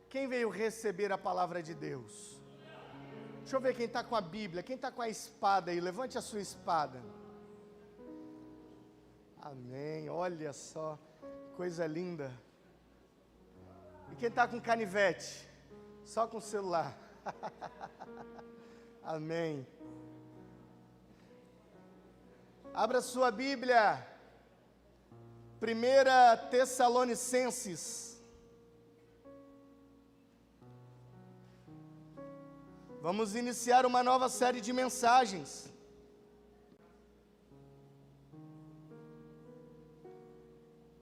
Quem veio receber a palavra de Deus? Deixa eu ver quem está com a Bíblia, quem está com a espada aí, levante a sua espada. Amém, olha só, coisa linda. E quem está com canivete? Só com o celular. Amém. Abra sua Bíblia, 1 Tessalonicenses. Vamos iniciar uma nova série de mensagens.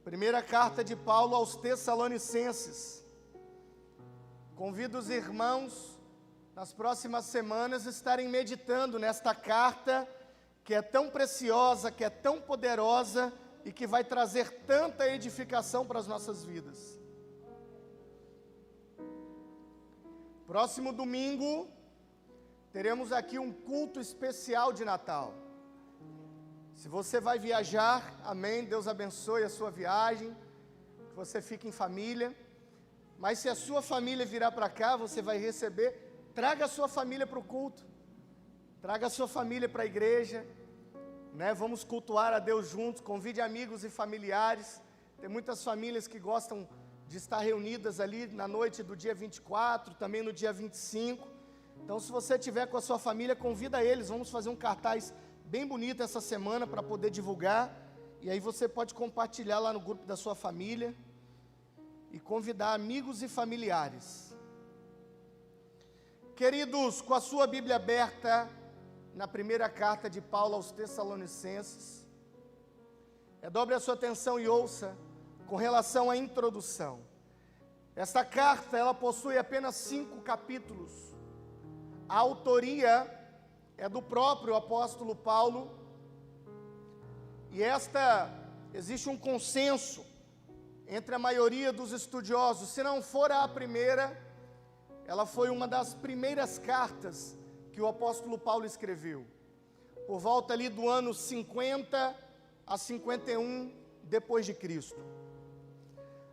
Primeira carta de Paulo aos Tessalonicenses. Convido os irmãos, nas próximas semanas, estarem meditando nesta carta, que é tão preciosa, que é tão poderosa e que vai trazer tanta edificação para as nossas vidas. Próximo domingo, teremos aqui um culto especial de Natal. Se você vai viajar, amém, Deus abençoe a sua viagem, que você fique em família. Mas se a sua família virar para cá, você vai receber, traga a sua família para o culto, traga a sua família para a igreja, né? Vamos cultuar a Deus juntos, convide amigos e familiares. Tem muitas famílias que gostam de estar reunidas ali na noite do dia 24, também no dia 25. Então, se você estiver com a sua família, convida eles, vamos fazer um cartaz bem bonito essa semana para poder divulgar, e aí você pode compartilhar lá no grupo da sua família, e convidar amigos e familiares. Queridos, com a sua Bíblia aberta, na primeira carta de Paulo aos Tessalonicenses, dobre a sua atenção e ouça, com relação à introdução. Esta carta, ela possui apenas 5 capítulos, a autoria é do próprio apóstolo Paulo, e existe um consenso entre a maioria dos estudiosos. Se não for a primeira, ela foi uma das primeiras cartas que o apóstolo Paulo escreveu, por volta ali do ano 50 a 51 depois de Cristo.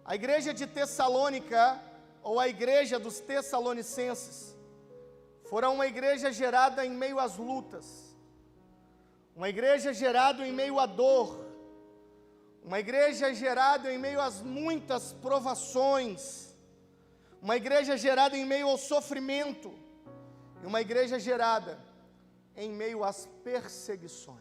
A igreja de Tessalônica, ou a igreja dos Tessalonicenses, fora uma igreja gerada em meio às lutas, uma igreja gerada em meio à dor, uma igreja gerada em meio às muitas provações, uma igreja gerada em meio ao sofrimento, e uma igreja gerada em meio às perseguições.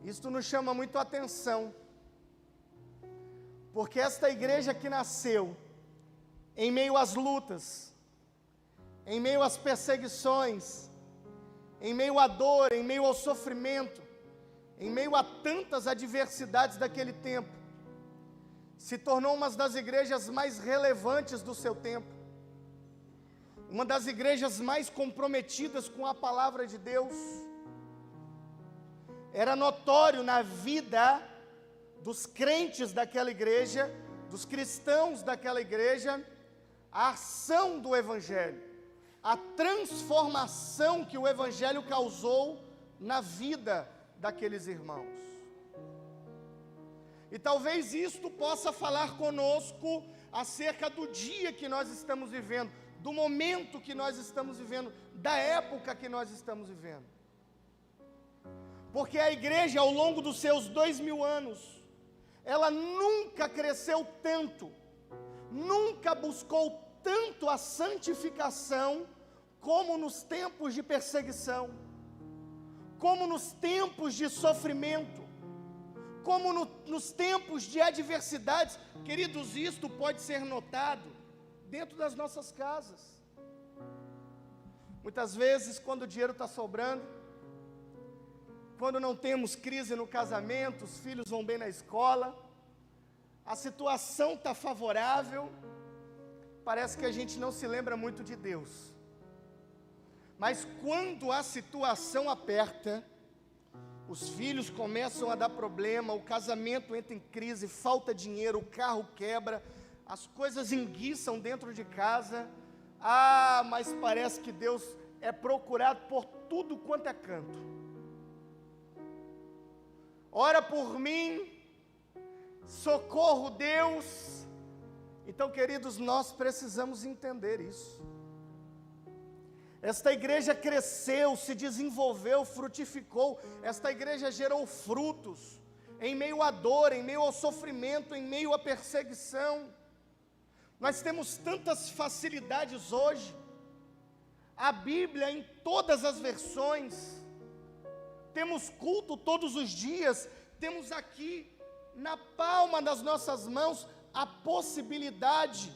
Isto nos chama muito a atenção, porque esta igreja que nasceu em meio às lutas, em meio às perseguições, em meio à dor, em meio ao sofrimento, em meio a tantas adversidades daquele tempo, se tornou uma das igrejas mais relevantes do seu tempo, uma das igrejas mais comprometidas com a palavra de Deus. Era notório na vida dos crentes daquela igreja, dos cristãos daquela igreja, a ação do Evangelho, a transformação que o Evangelho causou na vida daqueles irmãos. E talvez isto possa falar conosco acerca do dia que nós estamos vivendo, do momento que nós estamos vivendo, da época que nós estamos vivendo. Porque a igreja, ao longo dos seus 2000 anos, ela nunca cresceu tanto, nunca buscou tanto a santificação como nos tempos de perseguição, como nos tempos de sofrimento, como nos tempos de adversidades. Queridos, isto pode ser notado dentro das nossas casas. Muitas vezes, quando o dinheiro está sobrando, quando não temos crise no casamento, os filhos vão bem na escola, a situação está favorável, parece que a gente não se lembra muito de Deus. Mas quando a situação aperta, os filhos começam a dar problema, o casamento entra em crise, falta dinheiro, o carro quebra, as coisas enguiçam dentro de casa. Mas parece que Deus é procurado por tudo quanto é canto. Ora por mim, socorro Deus. Então, queridos, nós precisamos entender isso. Esta igreja cresceu, se desenvolveu, frutificou. Esta igreja gerou frutos em meio à dor, em meio ao sofrimento, em meio à perseguição. Nós temos tantas facilidades hoje. A Bíblia em todas as versões. Temos culto todos os dias. Temos aqui na palma das nossas mãos a possibilidade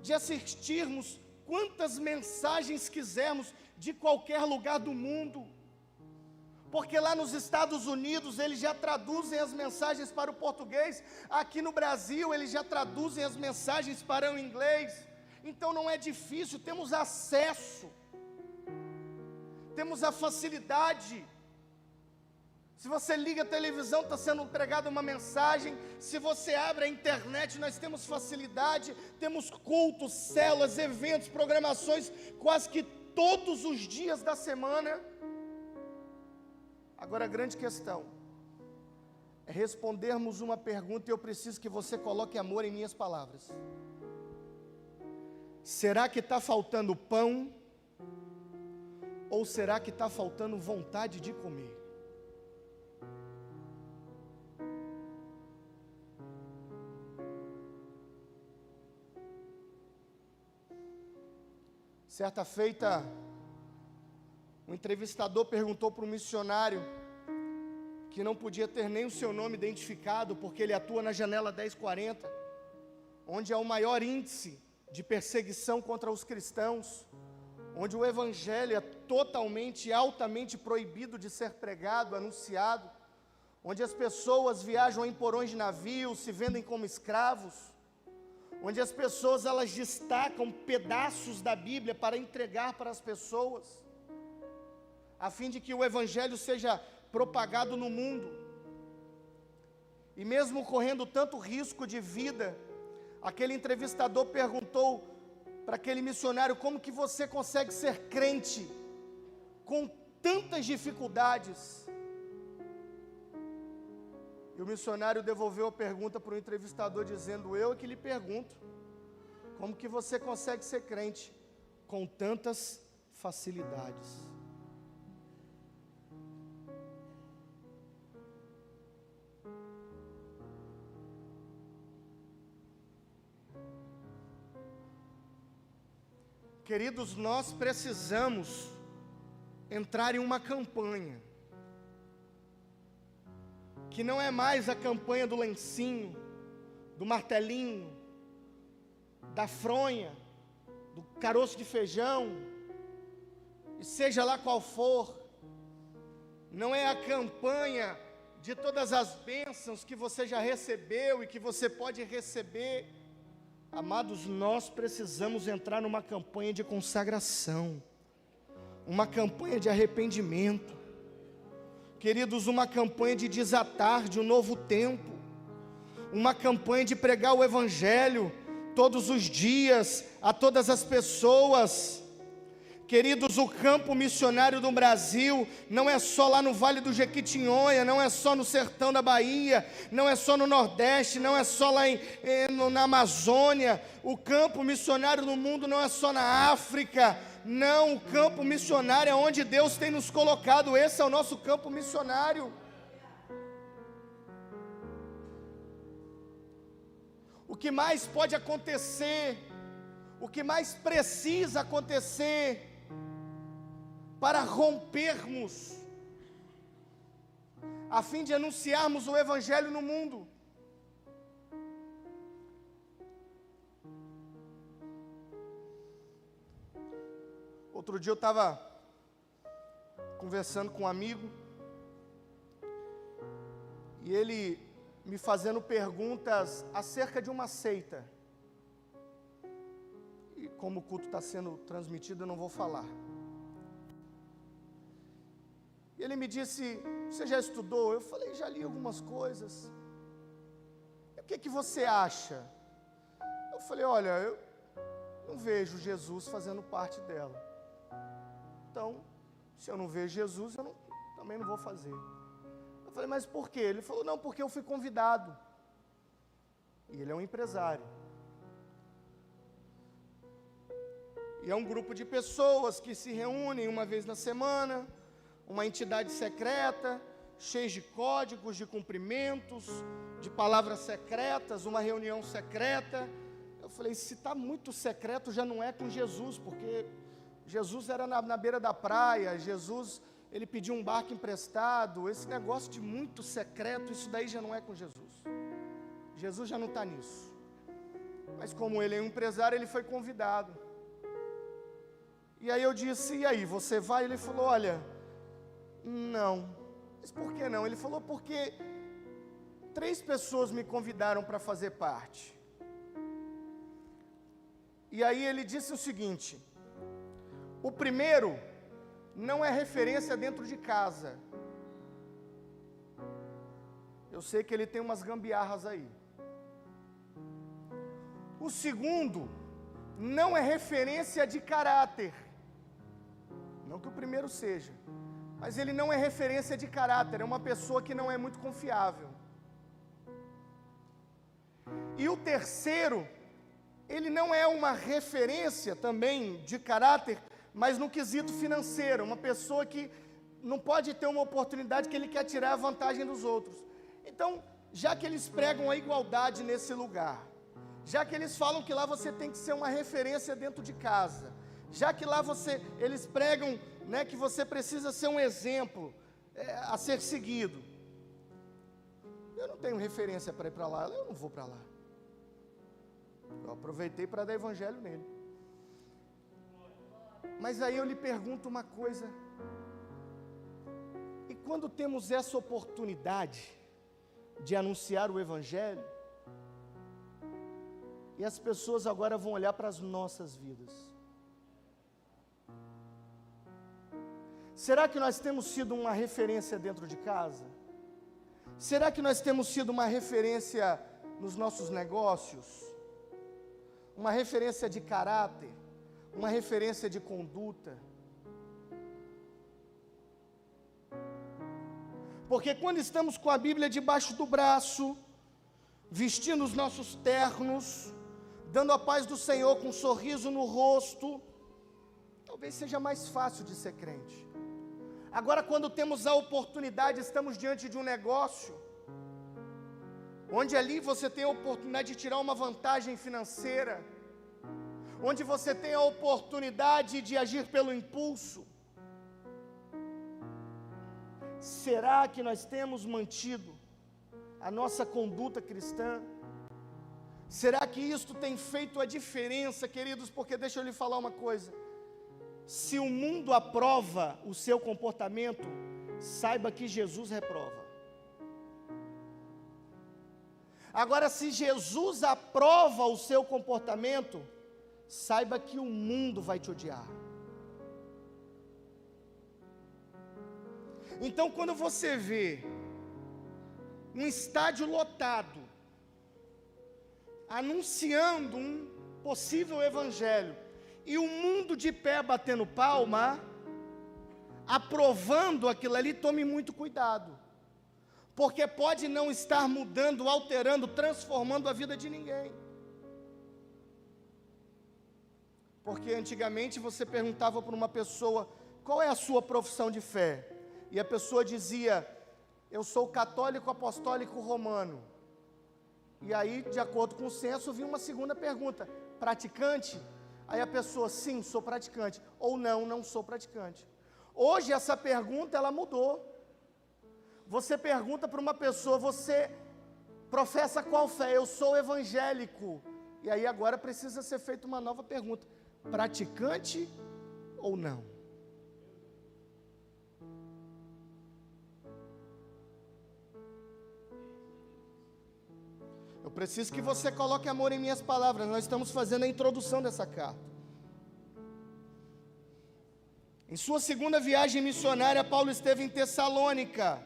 de assistirmos quantas mensagens quisermos de qualquer lugar do mundo. Porque lá nos Estados Unidos eles já traduzem as mensagens para o português, aqui no Brasil eles já traduzem as mensagens para o inglês. Então não é difícil, temos acesso, temos a facilidade. Se você liga a televisão, está sendo pregada uma mensagem. Se você abre a internet, nós temos facilidade. Temos cultos, células, eventos, programações, quase que todos os dias da semana. Agora a grande questão é respondermos uma pergunta, e eu preciso que você coloque amor em minhas palavras. Será que está faltando pão? Ou será que está faltando vontade de comer? Certa feita, um entrevistador perguntou para um missionário que não podia ter nem o seu nome identificado, porque ele atua na janela 1040, onde há o maior índice de perseguição contra os cristãos, onde o evangelho é totalmente, altamente proibido de ser pregado, anunciado, onde as pessoas viajam em porões de navios, se vendem como escravos, onde as pessoas elas destacam pedaços da Bíblia para entregar para as pessoas, a fim de que o evangelho seja propagado no mundo. E mesmo correndo tanto risco de vida, aquele entrevistador perguntou para aquele missionário: como que você consegue ser crente com tantas dificuldades? E o missionário devolveu a pergunta para o entrevistador dizendo: eu é que lhe pergunto, como que você consegue ser crente com tantas facilidades? Queridos, nós precisamos entrar em uma campanha, que não é mais a campanha do lencinho, do martelinho, da fronha, do caroço de feijão, e seja lá qual for, não é a campanha de todas as bênçãos que você já recebeu e que você pode receber. Amados, nós precisamos entrar numa campanha de consagração, uma campanha de arrependimento, queridos, uma campanha de desatar de um novo tempo, uma campanha de pregar o evangelho todos os dias a todas as pessoas. Queridos, o campo missionário do Brasil não é só lá no Vale do Jequitinhonha, não é só no sertão da Bahia, não é só no Nordeste, não é só lá na Amazônia. O campo missionário no mundo não é só na África. Não, o campo missionário é onde Deus tem nos colocado. Esse é o nosso campo missionário. O que mais pode acontecer, o que mais precisa acontecer para rompermos, a fim de anunciarmos o evangelho no mundo? Outro dia eu estava conversando com um amigo, e ele me fazendo perguntas acerca de uma seita. E como o culto está sendo transmitido, eu não vou falar. E ele me disse: você já estudou? Eu falei: já li algumas coisas. E o que você acha? Eu falei: olha, eu não vejo Jesus fazendo parte dela. Então, se eu não vejo Jesus, eu também não vou fazer. Eu falei: mas por quê? Ele falou: não, porque eu fui convidado. E ele é um empresário. E é um grupo de pessoas que se reúnem uma vez na semana, uma entidade secreta, cheia de códigos, de cumprimentos, de palavras secretas, uma reunião secreta. Eu falei, se está muito secreto, já não é com Jesus, porque Jesus era na beira da praia, Jesus, ele pediu um barco emprestado, esse negócio de muito secreto, isso daí já não é com Jesus. Jesus já não está nisso. Mas como ele é um empresário, ele foi convidado. E aí eu disse, e aí, você vai? Ele falou, olha, não. Mas por que não? Ele falou, porque 3 pessoas me convidaram para fazer parte. E aí ele disse o seguinte, o primeiro não é referência dentro de casa. Eu sei que ele tem umas gambiarras aí. O segundo não é referência de caráter. Não que o primeiro seja, mas ele não é referência de caráter, é uma pessoa que não é muito confiável. E o terceiro, ele não é uma referência também de caráter, mas no quesito financeiro, uma pessoa que não pode ter uma oportunidade que ele quer tirar a vantagem dos outros. Então, já que eles pregam a igualdade nesse lugar, já que eles falam que lá você tem que ser uma referência dentro de casa, já que lá eles pregam, né, que você precisa ser um exemplo a ser seguido, eu não tenho referência para ir para lá, eu não vou para lá. Eu aproveitei para dar evangelho nele. Mas aí eu lhe pergunto uma coisa, e quando temos essa oportunidade de anunciar o evangelho, e as pessoas agora vão olhar para as nossas vidas, será que nós temos sido uma referência dentro de casa? Será que nós temos sido uma referência nos nossos negócios? Uma referência de caráter? Uma referência de conduta? Porque quando estamos com a Bíblia debaixo do braço, vestindo os nossos ternos, dando a paz do Senhor com um sorriso no rosto, talvez seja mais fácil de ser crente. Agora, quando temos a oportunidade, estamos diante de um negócio, onde ali você tem a oportunidade de tirar uma vantagem financeira, onde você tem a oportunidade de agir pelo impulso, será que nós temos mantido a nossa conduta cristã? Será que isto tem feito a diferença, queridos? Porque deixa eu lhe falar uma coisa, se o mundo aprova o seu comportamento, saiba que Jesus reprova. Agora, se Jesus aprova o seu comportamento, saiba que o mundo vai te odiar. Então, quando você vê um estádio lotado, anunciando um possível evangelho, e o mundo de pé batendo palma, aprovando aquilo ali, tome muito cuidado, porque pode não estar mudando, alterando, transformando a vida de ninguém. Porque antigamente você perguntava para uma pessoa, qual é a sua profissão de fé? E a pessoa dizia, eu sou católico apostólico romano. E aí, de acordo com o censo, vinha uma segunda pergunta, praticante? Aí a pessoa, sim, sou praticante, ou não, não sou praticante. Hoje essa pergunta, ela mudou. Você pergunta para uma pessoa, você professa qual fé? Eu sou evangélico. E aí agora precisa ser feita uma nova pergunta, praticante ou não? Eu preciso que você coloque amor em minhas palavras. Nós estamos fazendo a introdução dessa carta. Em sua segunda viagem missionária, Paulo esteve em Tessalônica.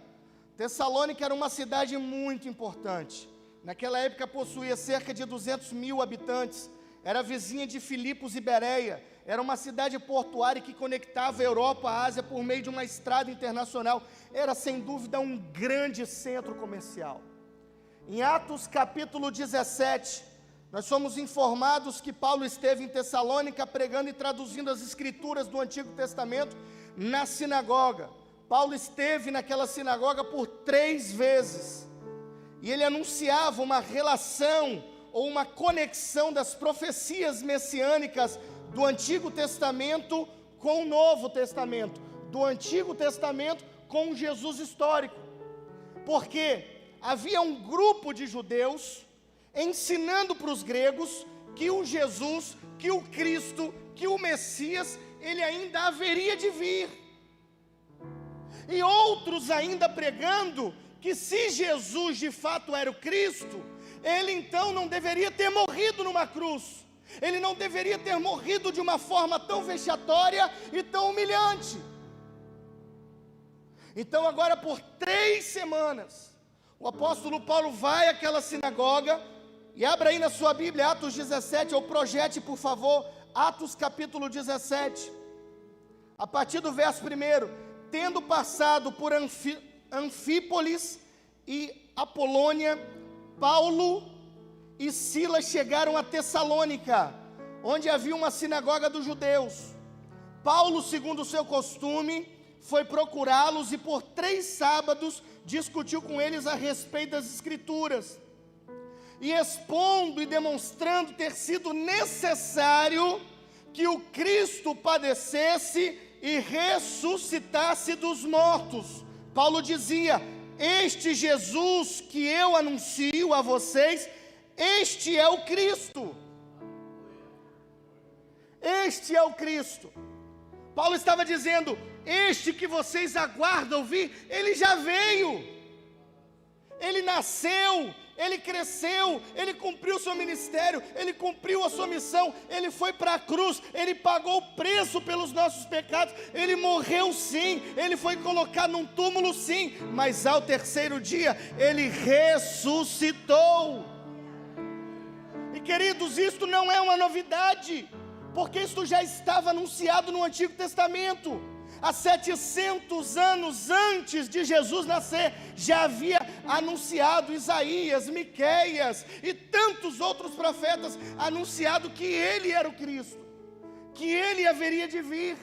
Tessalônica era uma cidade muito importante. Naquela época possuía cerca de 200 mil habitantes. Era vizinha de Filipos e Bereia. Era uma cidade portuária que conectava a Europa à Ásia por meio de uma estrada internacional. Era sem dúvida um grande centro comercial. Em Atos capítulo 17, nós somos informados que Paulo esteve em Tessalônica pregando e traduzindo as escrituras do Antigo Testamento na sinagoga. Paulo esteve naquela sinagoga por 3 vezes, e ele anunciava uma relação ou uma conexão das profecias messiânicas do Antigo Testamento com o Novo Testamento, do Antigo Testamento com o Jesus histórico, porque havia um grupo de judeus ensinando para os gregos que o Jesus, que o Cristo, que o Messias, ele ainda haveria de vir, e outros ainda pregando que se Jesus de fato era o Cristo, ele então não deveria ter morrido numa cruz, ele não deveria ter morrido de uma forma tão vexatória e tão humilhante. Então agora por 3 semanas, o apóstolo Paulo vai àquela sinagoga, e abra aí na sua Bíblia, Atos 17, ou projete por favor, Atos capítulo 17, a partir do verso 1, tendo passado por Anfípolis e Apolônia, Paulo e Silas chegaram a Tessalônica, onde havia uma sinagoga dos judeus. Paulo, segundo o seu costume, foi procurá-los e por 3 sábados discutiu com eles a respeito das Escrituras, e expondo e demonstrando ter sido necessário que o Cristo padecesse e ressuscitasse dos mortos, Paulo dizia: este Jesus que eu anuncio a vocês, este é o Cristo. Este é o Cristo. Paulo estava dizendo: este que vocês aguardam vir, ele já veio, ele nasceu, ele cresceu, ele cumpriu o seu ministério, ele cumpriu a sua missão, ele foi para a cruz, ele pagou o preço pelos nossos pecados, ele morreu sim, ele foi colocado num túmulo sim, mas ao 3º dia, ele ressuscitou. E queridos, isto não é uma novidade, porque isto já estava anunciado no Antigo Testamento. Há 700 anos antes de Jesus nascer, já havia anunciado Isaías, Miqueias e tantos outros profetas, anunciado que ele era o Cristo, que ele haveria de vir.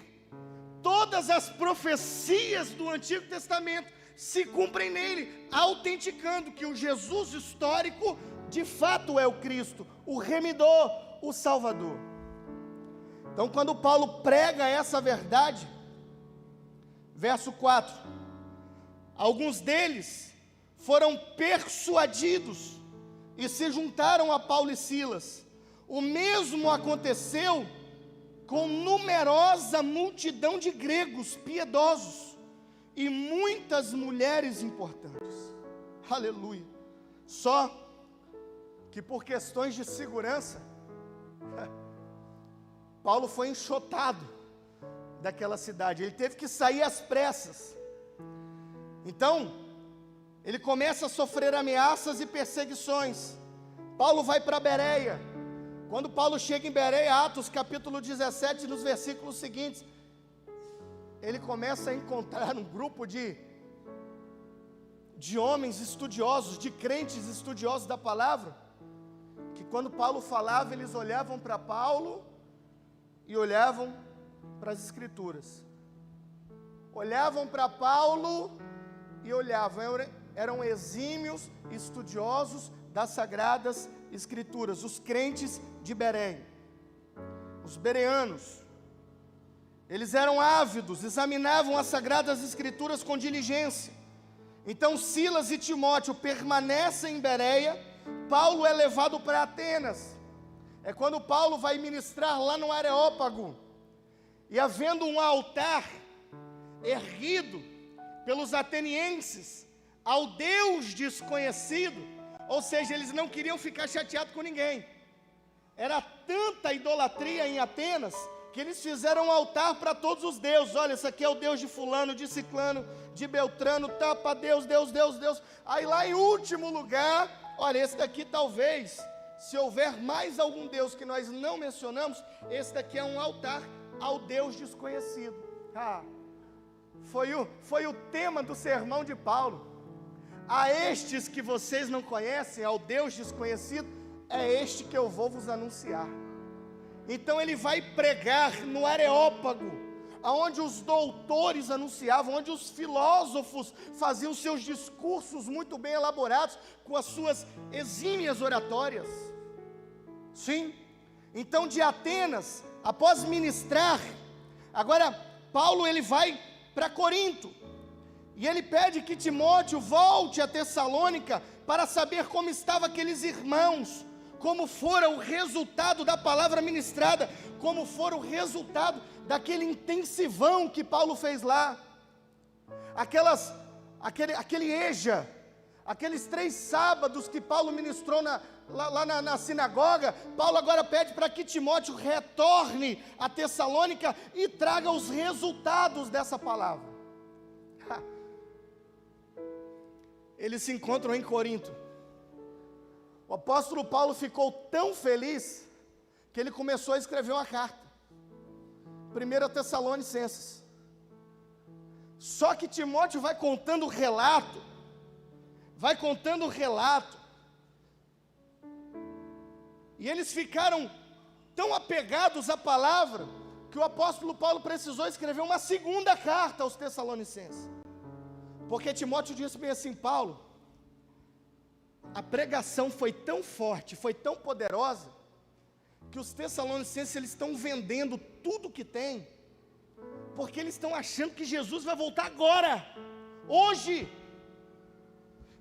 Todas as profecias do Antigo Testamento se cumprem nele, autenticando que o Jesus histórico de fato é o Cristo, o remidor, o Salvador. Então quando Paulo prega essa verdade, verso 4, alguns deles foram persuadidos e se juntaram a Paulo e Silas. O mesmo aconteceu com numerosa multidão de gregos piedosos e muitas mulheres importantes. Aleluia. Só que por questões de segurança, Paulo foi enxotado daquela cidade, ele teve que sair às pressas. Então, ele começa a sofrer ameaças e perseguições. Paulo vai para Bereia. Quando Paulo chega em Bereia, Atos capítulo 17, nos versículos seguintes, ele começa a encontrar um grupo de homens estudiosos, de crentes estudiosos da palavra, que quando Paulo falava, eles olhavam para Paulo e olhavam para as Escrituras, olhavam para Paulo e olhavam, eram exímios estudiosos das Sagradas Escrituras, os crentes de Bereia, os bereanos. Eles eram ávidos, examinavam as Sagradas Escrituras com diligência. Então Silas e Timóteo permanecem em Bereia, Paulo é levado para Atenas. É quando Paulo vai ministrar lá no Areópago, e havendo um altar erguido pelos atenienses ao Deus desconhecido, ou seja, eles não queriam ficar chateados com ninguém. Era tanta idolatria em Atenas, que eles fizeram um altar para todos os deuses. Olha, esse aqui é o Deus de fulano, de ciclano, de beltrano, tapa Deus, Deus, Deus, Deus. Aí lá em último lugar, olha, esse daqui talvez, se houver mais algum Deus que nós não mencionamos, esse daqui é um altar ao Deus desconhecido. Foi o tema do sermão de Paulo. a estes que vocês não conhecem, ao Deus desconhecido, é este que eu vou vos anunciar. Então ele vai pregar no Areópago, aonde os doutores anunciavam, onde os filósofos faziam seus discursos muito bem elaborados, com as suas exímias oratórias. Sim, então de Atenas, após ministrar, agora Paulo ele vai para Corinto, e ele pede que Timóteo volte a Tessalônica, para saber como estavam aqueles irmãos, como fora o resultado da palavra ministrada, como fora o resultado daquele intensivão que Paulo fez lá, aquele EJA, aqueles 3 sábados que Paulo ministrou lá na sinagoga. Paulo agora pede para que Timóteo retorne a Tessalônica e traga os resultados dessa palavra. Eles se encontram em Corinto. O apóstolo Paulo ficou tão feliz que ele começou a escrever uma carta, 1 Tessalonicenses. Só que Timóteo vai contando o relato, e eles ficaram tão apegados à palavra, que o apóstolo Paulo precisou escrever uma segunda carta aos Tessalonicenses, porque Timóteo disse bem assim: Paulo, a pregação foi tão forte, foi tão poderosa, que os Tessalonicenses eles estão vendendo tudo que tem, porque eles estão achando que Jesus vai voltar agora, hoje.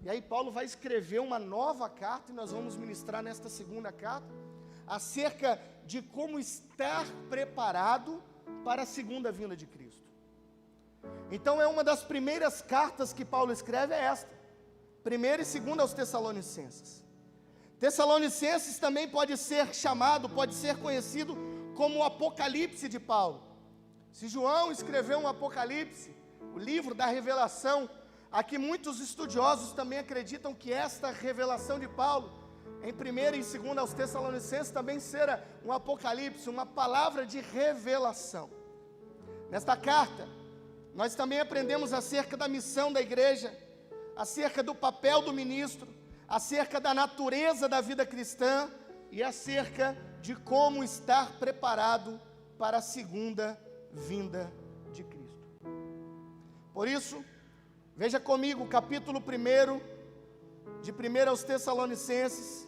E aí Paulo vai escrever uma nova carta, e nós vamos ministrar nesta segunda carta, acerca de como estar preparado para a segunda vinda de Cristo. Então é uma das primeiras cartas que Paulo escreve, é esta, 1ª e 2ª aos Tessalonicenses. Tessalonicenses também pode ser chamado, pode ser conhecido como o Apocalipse de Paulo. Se João escreveu um Apocalipse, o livro da revelação, aqui muitos estudiosos também acreditam que esta revelação de Paulo, em 1ª e 2ª aos Tessalonicenses, também será um Apocalipse, uma palavra de revelação. Nesta carta, nós também aprendemos acerca da missão da igreja, acerca do papel do ministro, acerca da natureza da vida cristã e acerca de como estar preparado para a segunda vinda de Cristo. Por isso, veja comigo o capítulo 1 de 1 aos Tessalonicenses.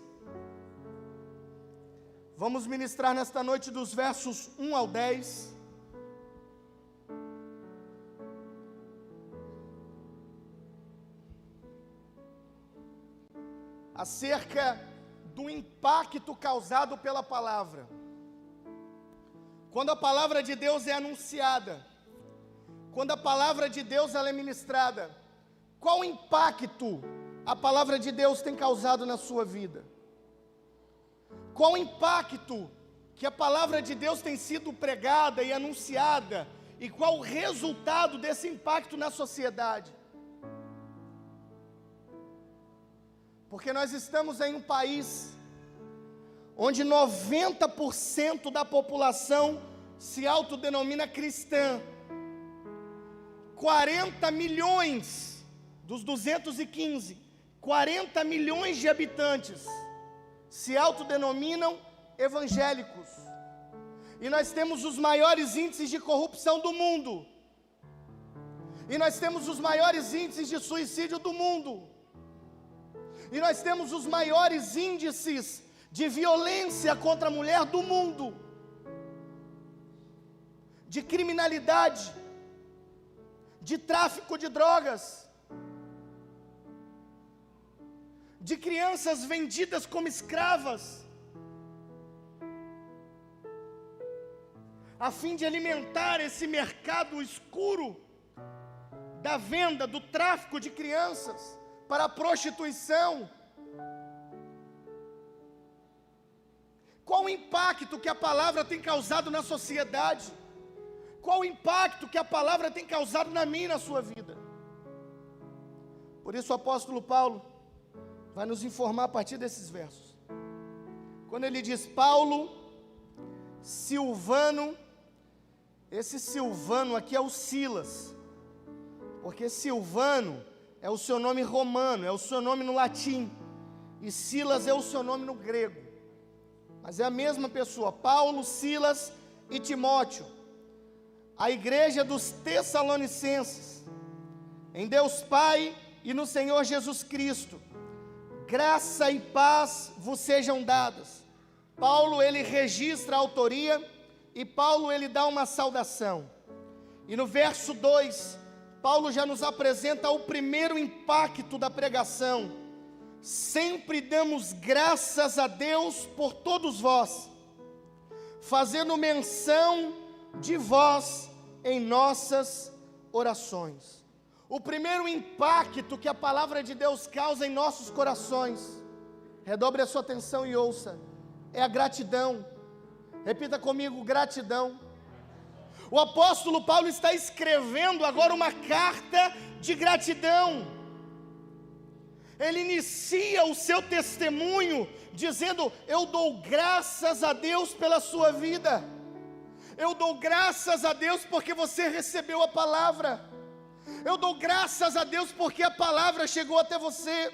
Vamos ministrar nesta noite dos versos 1 ao 10. Acerca do impacto causado pela palavra. Quando a palavra de Deus é anunciada, quando a palavra de Deus ela é ministrada, qual impacto a palavra de Deus tem causado na sua vida? Qual impacto que a palavra de Deus tem sido pregada e anunciada, e qual o resultado desse impacto na sociedade? Porque nós estamos em um país onde 90% da população se autodenomina cristã. 40 milhões dos 215, 40 milhões de habitantes se autodenominam evangélicos. E nós temos os maiores índices de corrupção do mundo. E nós temos os maiores índices de suicídio do mundo. E nós temos os maiores índices de violência contra a mulher do mundo, de criminalidade, de tráfico de drogas, de crianças vendidas como escravas, a fim de alimentar esse mercado escuro da venda, do tráfico de crianças para a prostituição. Qual o impacto que a palavra tem causado na sociedade? Qual o impacto que a palavra tem causado na minha e na sua vida? Por isso o apóstolo Paulo vai nos informar a partir desses versos. Quando ele diz Paulo, Silvano, esse Silvano aqui é o Silas, porque Silvano é o seu nome romano, é o seu nome no latim, e Silas é o seu nome no grego, mas é a mesma pessoa, Paulo, Silas e Timóteo, a igreja dos Tessalonicenses, em Deus Pai e no Senhor Jesus Cristo, graça e paz vos sejam dadas. Paulo, ele registra a autoria, e Paulo, ele dá uma saudação, e no verso 2, Paulo já nos apresenta o primeiro impacto da pregação: sempre damos graças a Deus por todos vós, fazendo menção de vós em nossas orações. O primeiro impacto que a palavra de Deus causa em nossos corações, redobre a sua atenção e ouça, é a gratidão. Repita comigo: gratidão. O apóstolo Paulo está escrevendo agora uma carta de gratidão. Ele inicia o seu testemunho dizendo: eu dou graças a Deus pela sua vida, eu dou graças a Deus porque você recebeu a palavra, eu dou graças a Deus porque a palavra chegou até você,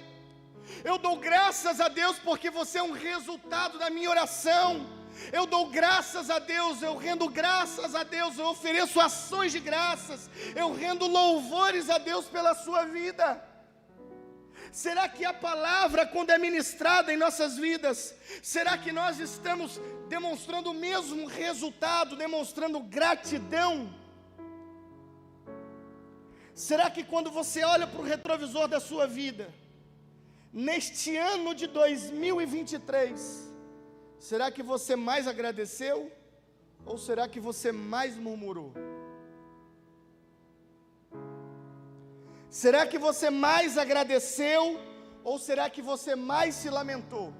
eu dou graças a Deus porque você é um resultado da minha oração, eu dou graças a Deus, eu rendo graças a Deus, eu ofereço ações de graças, eu rendo louvores a Deus pela sua vida. Será que a palavra, quando é ministrada em nossas vidas, será que nós estamos demonstrando o mesmo resultado, demonstrando gratidão? Será que quando você olha para o retrovisor da sua vida, neste ano de 2023, será que você mais agradeceu, ou será que você mais murmurou? Será que você mais agradeceu, ou será que você mais se lamentou?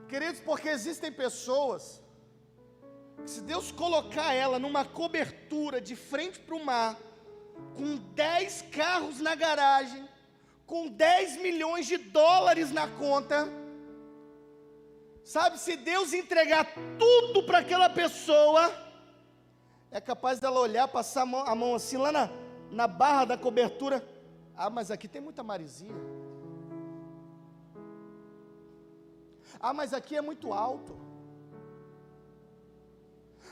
Queridos, porque existem pessoas que, se Deus colocar ela numa cobertura de frente para o mar, com 10 carros na garagem, com 10 milhões de dólares na conta, sabe, se Deus entregar tudo para aquela pessoa, é capaz dela olhar, passar a mão assim lá na barra da cobertura: ah, mas aqui tem muita maresia, ah, mas aqui é muito alto,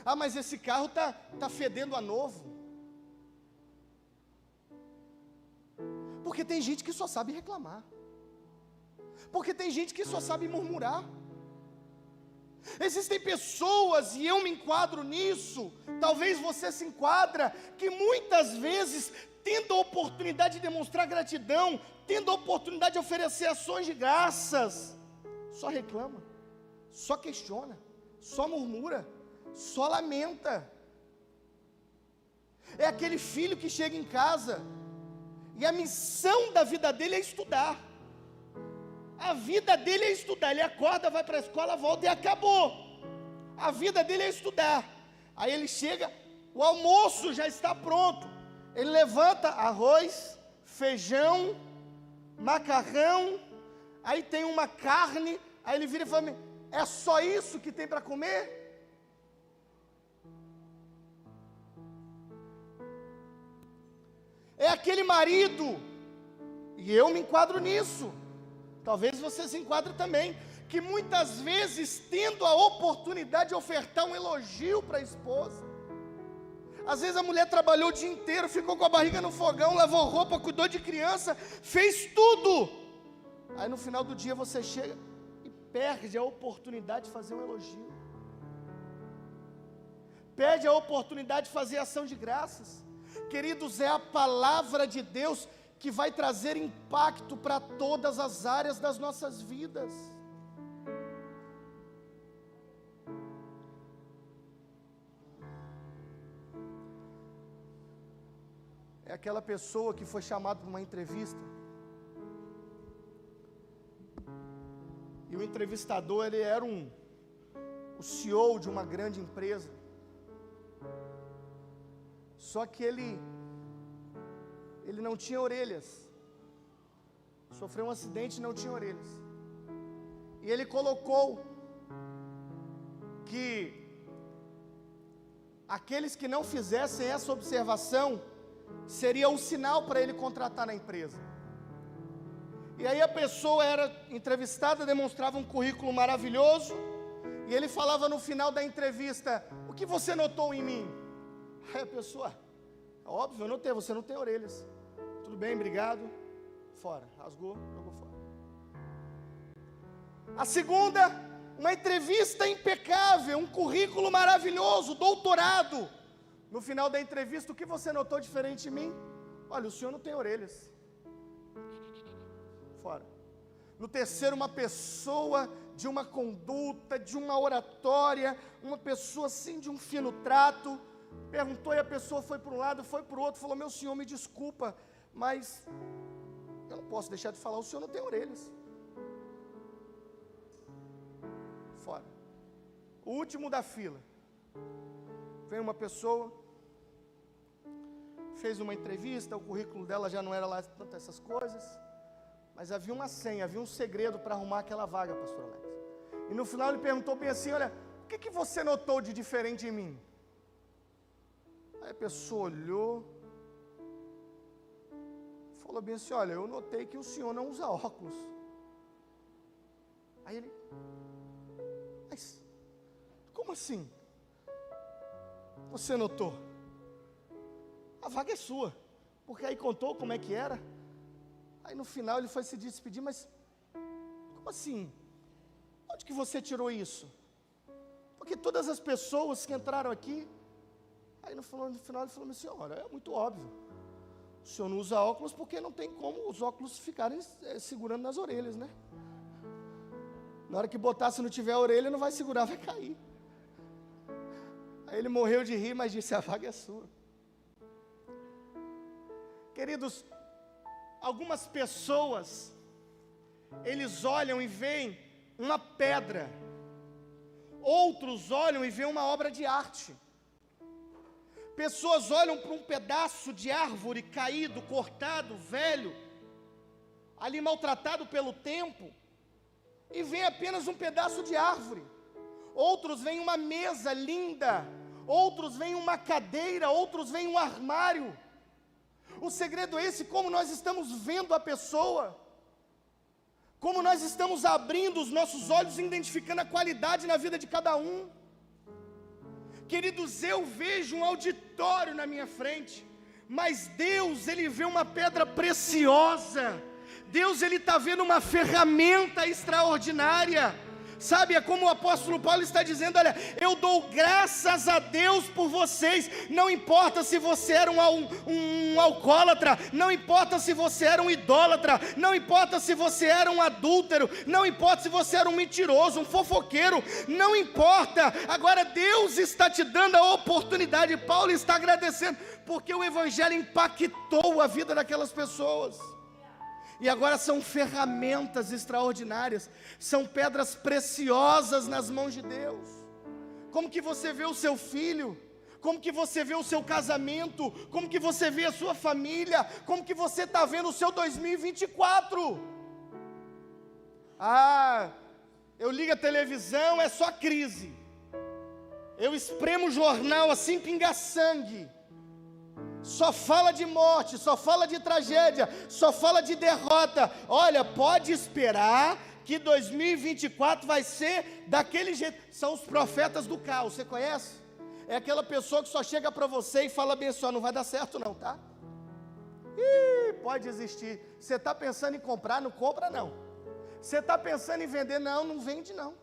ah, mas esse carro tá fedendo a novo. Porque tem gente que só sabe reclamar, porque tem gente que só sabe murmurar. Existem pessoas, e eu me enquadro nisso, talvez você se enquadra, que muitas vezes, tendo a oportunidade de demonstrar gratidão, tendo a oportunidade de oferecer ações de graças, só reclama, só questiona, só murmura, só lamenta. É aquele filho que chega em casa, e a missão da vida dele é estudar. A vida dele é estudar, ele acorda, vai para a escola, volta e acabou. A vida dele é estudar. Aí ele chega, o almoço já está pronto, ele levanta arroz, feijão, macarrão, aí tem uma carne, aí ele vira e fala: é só isso que tem para comer? É aquele marido, e eu me enquadro nisso, talvez você se enquadre também, que muitas vezes, tendo a oportunidade de ofertar um elogio para a esposa, às vezes a mulher trabalhou o dia inteiro, ficou com a barriga no fogão, lavou roupa, cuidou de criança, fez tudo, aí no final do dia você chega e perde a oportunidade de fazer um elogio, perde a oportunidade de fazer ação de graças. Queridos, é a palavra de Deus que vai trazer impacto para todas as áreas das nossas vidas. É aquela pessoa que foi chamada para uma entrevista, e o entrevistador, ele era o CEO de uma grande empresa, só que ele não tinha orelhas, sofreu um acidente e não tinha orelhas, e ele colocou que aqueles que não fizessem essa observação, seria um sinal para ele contratar na empresa. E aí a pessoa era entrevistada, demonstrava um currículo maravilhoso, e ele falava no final da entrevista: o que você notou em mim? Aí a pessoa: óbvio, eu notei, você não tem orelhas. Tudo bem, obrigado. Fora, rasgou, jogou fora. A segunda, uma entrevista impecável, um currículo maravilhoso, doutorado. No final da entrevista: o que você notou diferente de mim? Olha, o senhor não tem orelhas. Fora. No terceiro, uma pessoa de uma conduta, de uma oratória, uma pessoa assim de um fino trato. Perguntou e a pessoa foi para um lado, foi para o outro, falou: meu senhor, me desculpa, mas eu não posso deixar de falar, o senhor não tem orelhas. Fora. O último da fila. Veio uma pessoa, fez uma entrevista, o currículo dela já não era lá tanto essas coisas, mas havia uma senha, havia um segredo para arrumar aquela vaga, pastor Alex. E no final ele perguntou bem assim: olha, o que você notou de diferente em mim? Aí a pessoa olhou, falou bem assim: olha, eu notei que o senhor não usa óculos. Aí ele: mas como assim? Você notou? A vaga é sua. Porque aí contou como é que era. Aí no final ele foi se despedir: mas como assim? Onde que você tirou isso? Porque todas as pessoas que entraram aqui. Aí no final ele falou assim: olha, é muito óbvio. O senhor não usa óculos porque não tem como os óculos ficarem segurando nas orelhas, né? Na hora que botar, se não tiver a orelha, não vai segurar, vai cair. Aí ele morreu de rir, mas disse: a vaga é sua. Queridos, algumas pessoas, eles olham e veem uma pedra. Outros olham e veem uma obra de arte. Pessoas olham para um pedaço de árvore caído, cortado, velho, ali maltratado pelo tempo, e veem apenas um pedaço de árvore. Outros veem uma mesa linda, outros veem uma cadeira, outros veem um armário. O segredo é esse: como nós estamos vendo a pessoa, como nós estamos abrindo os nossos olhos e identificando a qualidade na vida de cada um. Queridos, eu vejo um auditório na minha frente, mas Deus, Ele vê uma pedra preciosa. Deus, Ele está vendo uma ferramenta extraordinária. Sabe, é como o apóstolo Paulo está dizendo: olha, eu dou graças a Deus por vocês. Não importa se você era um alcoólatra, não importa se você era um idólatra, não importa se você era um adúltero, não importa se você era um mentiroso, um fofoqueiro, não importa. Agora Deus está te dando a oportunidade. Paulo está agradecendo porque o evangelho impactou a vida daquelas pessoas. E agora são ferramentas extraordinárias, são pedras preciosas nas mãos de Deus. Como que você vê o seu filho? Como que você vê o seu casamento? Como que você vê a sua família? Como que você está vendo o seu 2024? Ah, eu ligo a televisão, é só crise. Eu espremo o jornal assim, pinga sangue. Só fala de morte, só fala de tragédia, só fala de derrota. Olha, pode esperar que 2024 vai ser daquele jeito. São os profetas do caos, você conhece? É aquela pessoa que só chega para você e fala bem só: não vai dar certo não, tá? Pode existir. Você está pensando em comprar, não compra não. Você está pensando em vender, não, não vende não.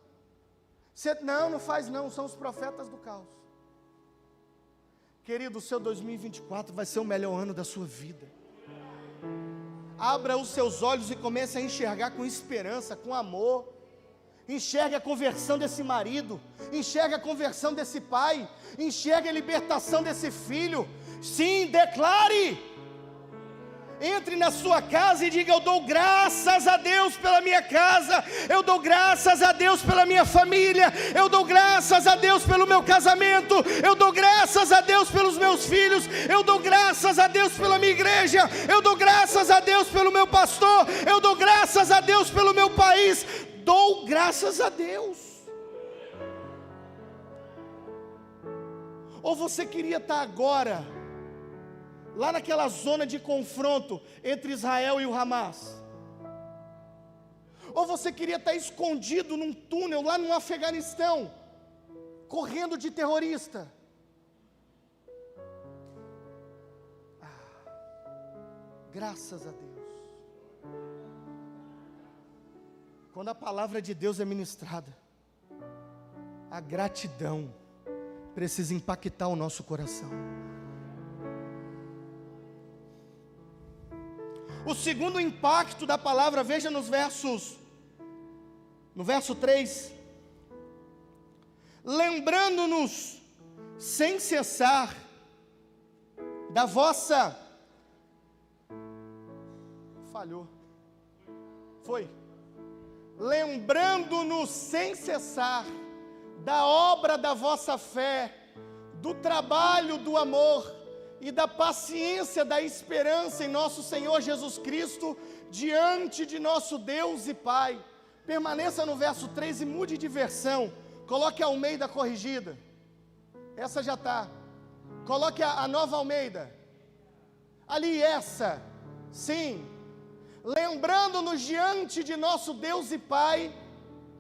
Não faz não, são os profetas do caos. Querido, o seu 2024 vai ser o melhor ano da sua vida. Abra os seus olhos e comece a enxergar com esperança, com amor. Enxergue a conversão desse marido, enxergue a conversão desse pai, enxergue a libertação desse filho. Sim, declare. Entre na sua casa e diga: eu dou graças a Deus pela minha casa, eu dou graças a Deus pela minha família, eu dou graças a Deus pelo meu casamento, eu dou graças a Deus pelos meus filhos, eu dou graças a Deus pela minha igreja, eu dou graças a Deus pelo meu pastor, eu dou graças a Deus pelo meu país. Dou graças a Deus. Ou você queria estar agora, lá naquela zona de confronto entre Israel e o Hamas? Ou você queria estar escondido num túnel lá no Afeganistão, correndo de terrorista? Graças a Deus. Quando a palavra de Deus é ministrada, a gratidão precisa impactar o nosso coração. O segundo impacto da palavra, veja no verso 3, lembrando-nos sem cessar da vossa, lembrando-nos sem cessar da obra da vossa fé, do trabalho do amor e da paciência da esperança em nosso Senhor Jesus Cristo, diante de nosso Deus e Pai. Permaneça no verso 3 e mude de versão, coloque a Almeida corrigida, essa já está, coloque a Nova Almeida, ali essa, sim, lembrando-nos diante de nosso Deus e Pai,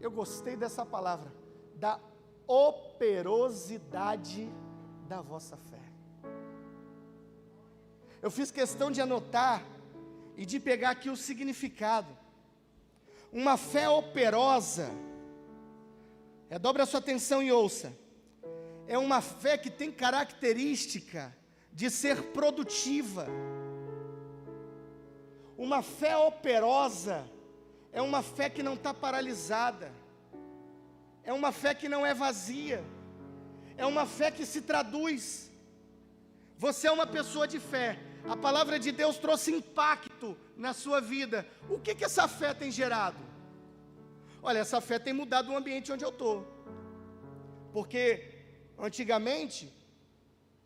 eu gostei dessa palavra, da operosidade da vossa fé. Eu fiz questão de anotar e de pegar aqui o significado. Uma fé operosa, redobre a sua atenção e ouça, é uma fé que tem característica de ser produtiva. Uma fé operosa é uma fé que não está paralisada, é uma fé que não é vazia, é uma fé que se traduz. Você é uma pessoa de fé, a palavra de Deus trouxe impacto na sua vida. O que essa fé tem gerado? Olha, essa fé tem mudado o ambiente onde eu estou, porque antigamente,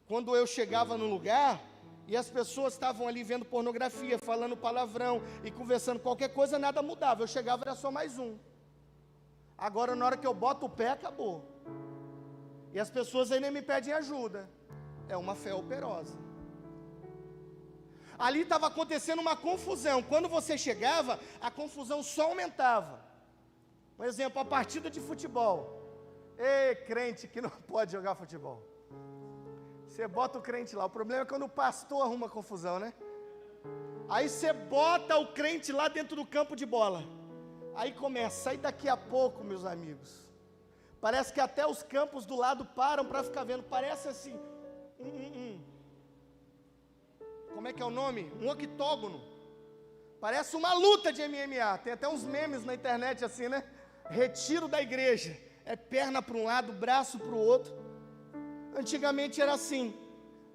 quando eu chegava no lugar, e as pessoas estavam ali vendo pornografia, falando palavrão e conversando qualquer coisa, nada mudava. Eu chegava, era só mais um. Agora, na hora que eu boto o pé, acabou. E as pessoas ainda me pedem ajuda. É uma fé operosa. Ali estava acontecendo uma confusão. Quando você chegava, a confusão só aumentava. Por exemplo, a partida de futebol. Ei, crente que não pode jogar futebol. Você bota o crente lá, o problema é quando o pastor arruma confusão, né? Aí você bota o crente lá dentro do campo de bola. Aí começa, aí daqui a pouco, meus amigos, parece que até os campos do lado param para ficar vendo, parece assim, como é que é o nome? Um octógono, parece uma luta de MMA, tem até uns memes na internet assim, né? Retiro da igreja, é perna para um lado, braço para o outro. Antigamente era assim,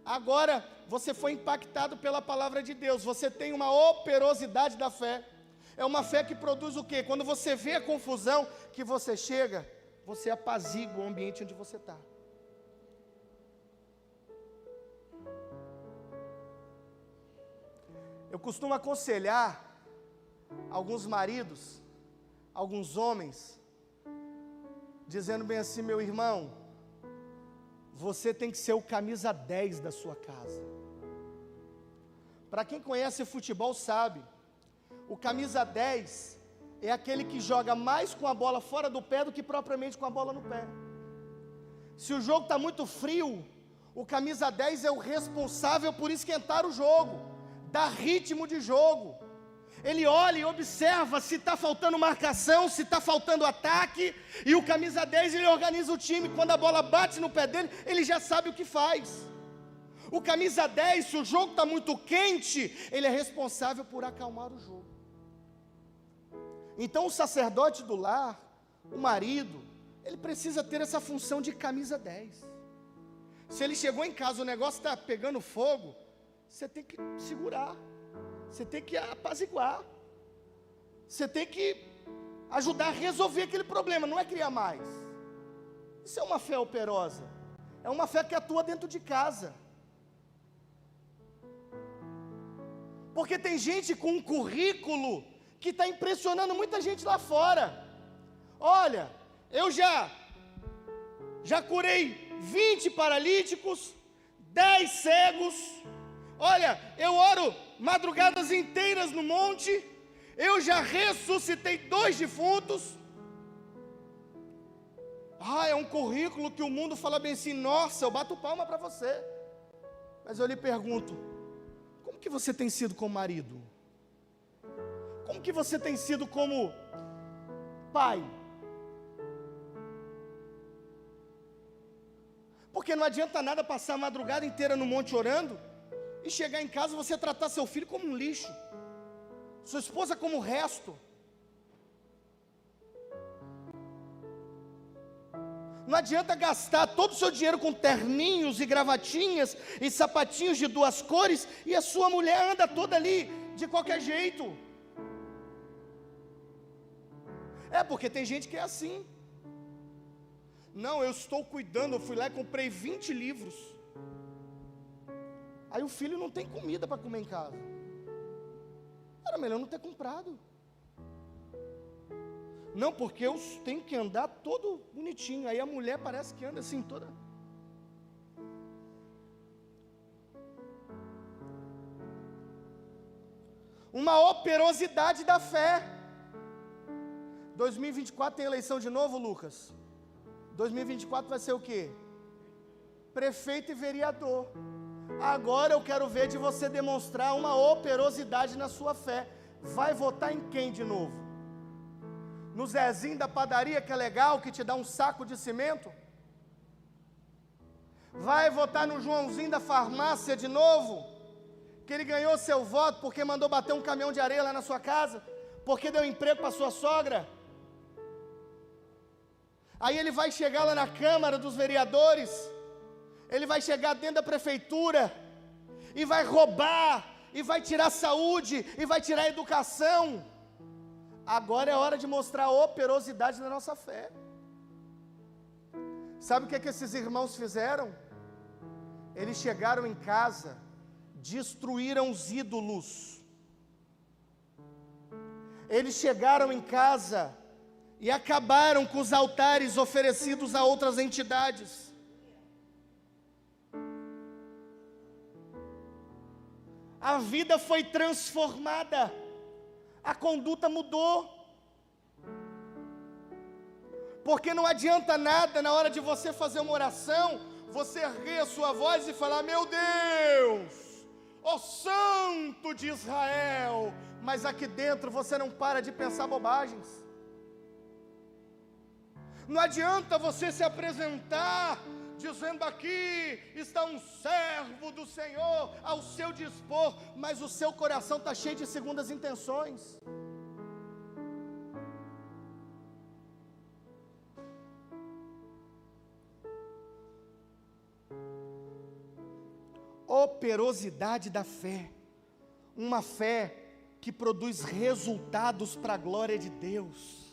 agora você foi impactado pela palavra de Deus, você tem uma operosidade da fé, é uma fé que produz o quê? Quando você vê a confusão, que você chega, você apazigua o ambiente onde você está. Eu costumo aconselhar alguns maridos, alguns homens, dizendo bem assim, meu irmão, você tem que ser o camisa 10 da sua casa. Para quem conhece futebol sabe, o camisa 10 é aquele que joga mais com a bola fora do pé do que propriamente com a bola no pé. Se o jogo está muito frio, o camisa 10 é o responsável por esquentar o jogo, dar ritmo de jogo. Ele olha e observa se está faltando marcação, se está faltando ataque, e o camisa 10 ele organiza o time. Quando a bola bate no pé dele, ele já sabe o que faz. O camisa 10, se o jogo está muito quente, ele é responsável por acalmar o jogo. Então o sacerdote do lar, o marido, ele precisa ter essa função de camisa 10. Se ele chegou em casa, o negócio está pegando fogo, você tem que segurar. Você tem que apaziguar, você tem que ajudar a resolver aquele problema, não é criar mais. Isso é uma fé operosa, é uma fé que atua dentro de casa. Porque tem gente com um currículo que está impressionando muita gente lá fora. Olha, eu já curei 20 paralíticos, 10 cegos. Olha, eu oro madrugadas inteiras no monte, eu já ressuscitei 2 defuntos. É um currículo que o mundo fala bem assim, nossa, eu bato palma para você. Mas eu lhe pergunto, como que você tem sido como marido? Como que você tem sido como pai? Porque não adianta nada passar a madrugada inteira no monte orando e chegar em casa você tratar seu filho como um lixo, sua esposa como o resto. Não adianta gastar todo o seu dinheiro com terninhos e gravatinhas e sapatinhos de 2 cores e a sua mulher anda toda ali de qualquer jeito. Porque tem gente que é assim. Não, eu estou cuidando, eu fui lá e comprei 20 livros. Aí o filho não tem comida para comer em casa. Era melhor não ter comprado. Não, porque eu tenho que andar todo bonitinho. Aí a mulher parece que anda assim toda. Uma operosidade da fé. 2024 tem eleição de novo, Lucas? 2024 vai ser o quê? Prefeito e vereador. Agora eu quero ver de você demonstrar uma operosidade na sua fé. Vai votar em quem de novo? No Zezinho da padaria, que é legal, que te dá um saco de cimento? Vai votar no Joãozinho da farmácia de novo? Que ele ganhou seu voto porque mandou bater um caminhão de areia lá na sua casa? Porque deu emprego para sua sogra? Aí ele vai chegar lá na Câmara dos Vereadores, ele vai chegar dentro da prefeitura, e vai roubar, e vai tirar a saúde, e vai tirar a educação. Agora é hora de mostrar a operosidade da nossa fé. Sabe o que esses irmãos fizeram? Eles chegaram em casa, destruíram os ídolos. Eles chegaram em casa e acabaram com os altares oferecidos a outras entidades. A vida foi transformada, a conduta mudou. Porque não adianta nada na hora de você fazer uma oração, você erguer a sua voz e falar: meu Deus, ó Santo de Israel, mas aqui dentro você não para de pensar bobagens. Não adianta você se apresentar dizendo: aqui está um servo do Senhor ao seu dispor, mas o seu coração está cheio de segundas intenções. Operosidade da fé, uma fé que produz resultados para a glória de Deus.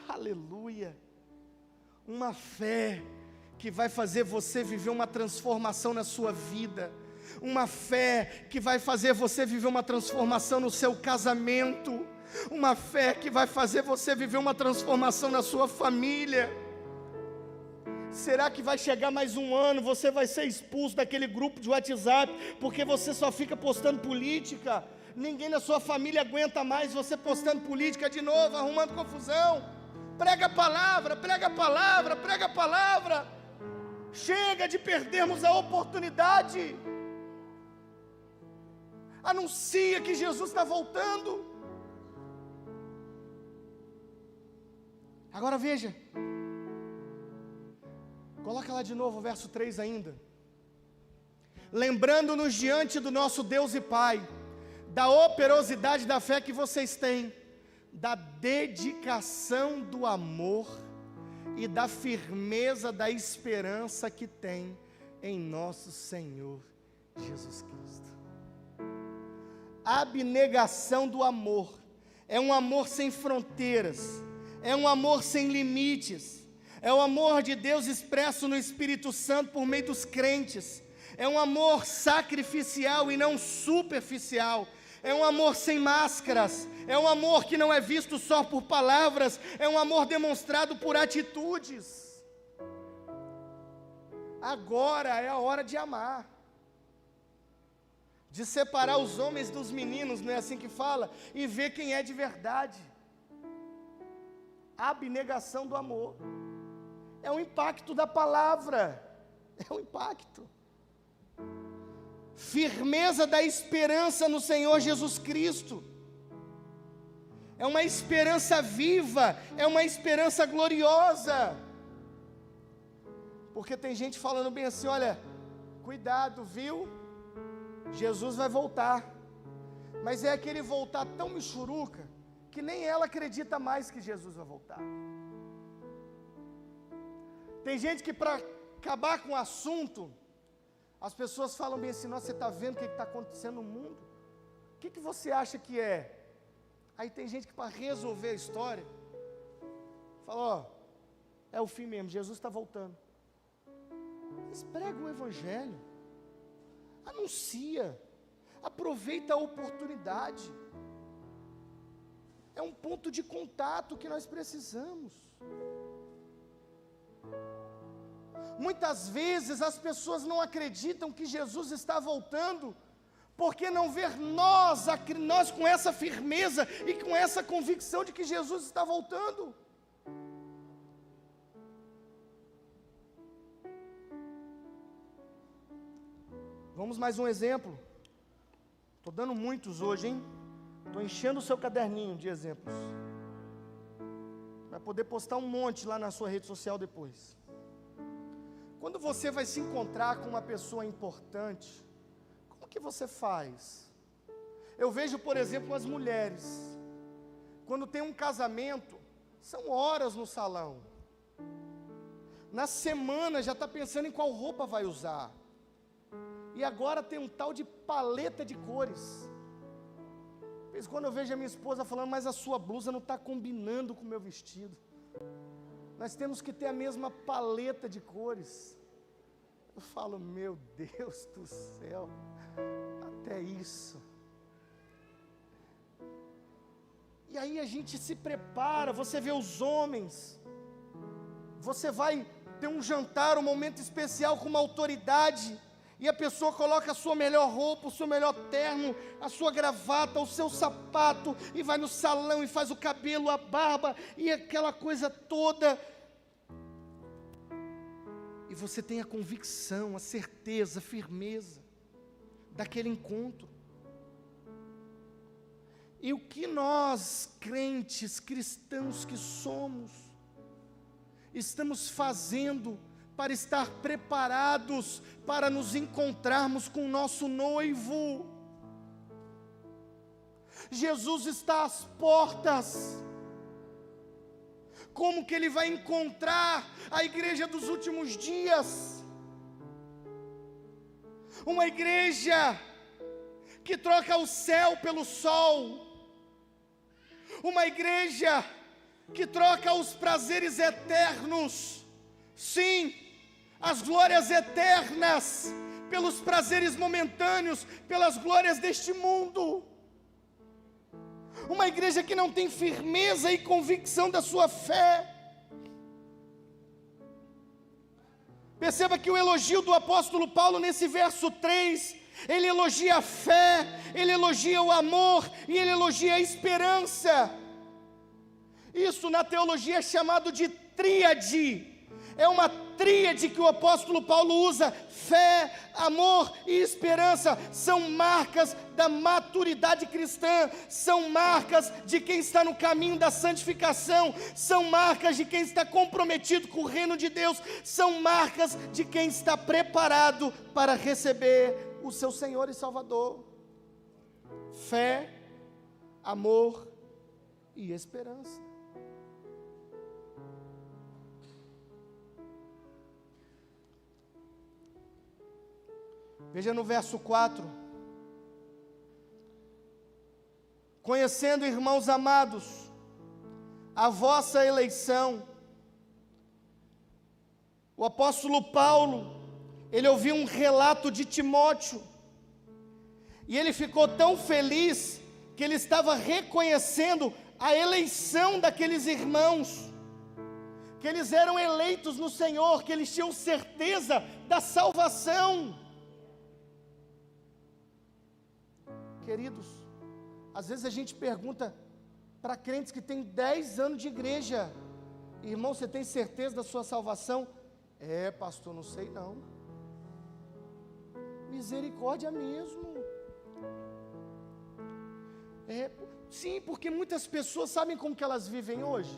Aleluia! Uma fé que vai fazer você viver uma transformação na sua vida, uma fé que vai fazer você viver uma transformação no seu casamento, uma fé que vai fazer você viver uma transformação na sua família. Será que vai chegar mais um ano, você vai ser expulso daquele grupo de WhatsApp, porque você só fica postando política? Ninguém na sua família aguenta mais você postando política de novo, arrumando confusão. Prega a palavra, prega a palavra, prega a palavra. Chega de perdermos a oportunidade. Anuncia que Jesus está voltando. Agora veja, coloca lá de novo o verso 3 ainda. Lembrando-nos diante do nosso Deus e Pai, da operosidade da fé que vocês têm, da dedicação do amor e da firmeza da esperança que tem em nosso Senhor Jesus Cristo. A abnegação do amor é um amor sem fronteiras, é um amor sem limites, é o amor de Deus expresso no Espírito Santo por meio dos crentes, é um amor sacrificial e não superficial, é um amor sem máscaras, é um amor que não é visto só por palavras, é um amor demonstrado por atitudes. Agora é a hora de amar, de separar os homens dos meninos, não é assim que fala? E ver quem é de verdade. Abnegação do amor. É o impacto da palavra. É o impacto. Firmeza da esperança no Senhor Jesus Cristo. É uma esperança viva, é uma esperança gloriosa. Porque tem gente falando bem assim, olha, cuidado, viu? Jesus vai voltar. Mas é aquele voltar tão michuruca, que nem ela acredita mais que Jesus vai voltar. Tem gente que para acabar com o assunto, as pessoas falam bem assim, nossa, você está vendo o que está acontecendo no mundo? O que você acha que é? Aí tem gente que para resolver a história, fala, ó, é o fim mesmo, Jesus está voltando. Mas prega o evangelho, anuncia, aproveita a oportunidade. É um ponto de contato que nós precisamos. Muitas vezes as pessoas não acreditam que Jesus está voltando, porque não ver nós com essa firmeza e com essa convicção de que Jesus está voltando. Vamos mais um exemplo. Estou dando muitos hoje, hein? Estou enchendo o seu caderninho de exemplos. Vai poder postar um monte lá na sua rede social depois. Quando você vai se encontrar com uma pessoa importante, como que você faz? Eu vejo, por exemplo, as mulheres. Quando tem um casamento, são horas no salão. Na semana já está pensando em qual roupa vai usar. E agora tem um tal de paleta de cores. Quando eu vejo a minha esposa falando, mas a sua blusa não está combinando com o meu vestido. Nós temos que ter a mesma paleta de cores. Eu falo, meu Deus do céu, até isso. E aí a gente se prepara, você vê os homens, você vai ter um jantar, um momento especial com uma autoridade, e a pessoa coloca a sua melhor roupa, o seu melhor terno, a sua gravata, o seu sapato, e vai no salão e faz o cabelo, a barba, e aquela coisa toda. E você tem a convicção, a certeza, a firmeza daquele encontro. E o que nós, crentes, cristãos que somos, estamos fazendo para estar preparados para nos encontrarmos com o nosso noivo? Jesus está às portas. Como que Ele vai encontrar a igreja dos últimos dias? Uma igreja que troca o céu pelo sol. Uma igreja que troca os prazeres eternos, sim, as glórias eternas, pelos prazeres momentâneos, pelas glórias deste mundo. Uma igreja que não tem firmeza e convicção da sua fé. Perceba que o elogio do apóstolo Paulo nesse verso 3, ele elogia a fé, ele elogia o amor e ele elogia a esperança. Isso na teologia é chamado de tríade. É uma tríade que o apóstolo Paulo usa. Fé, amor e esperança são marcas da maturidade cristã, são marcas de quem está no caminho da santificação, são marcas de quem está comprometido com o reino de Deus, são marcas de quem está preparado para receber o seu Senhor e Salvador. Fé, amor e esperança. Veja no verso 4. Conhecendo, irmãos amados, a vossa eleição. O apóstolo Paulo, ele ouviu um relato de Timóteo, e ele ficou tão feliz, que ele estava reconhecendo a eleição daqueles irmãos, que eles eram eleitos no Senhor, que eles tinham certeza da salvação. Queridos, às vezes a gente pergunta para crentes que têm 10 anos de igreja: irmão, você tem certeza da sua salvação? Pastor, não sei não. Misericórdia mesmo. Sim, porque muitas pessoas sabem como que elas vivem hoje.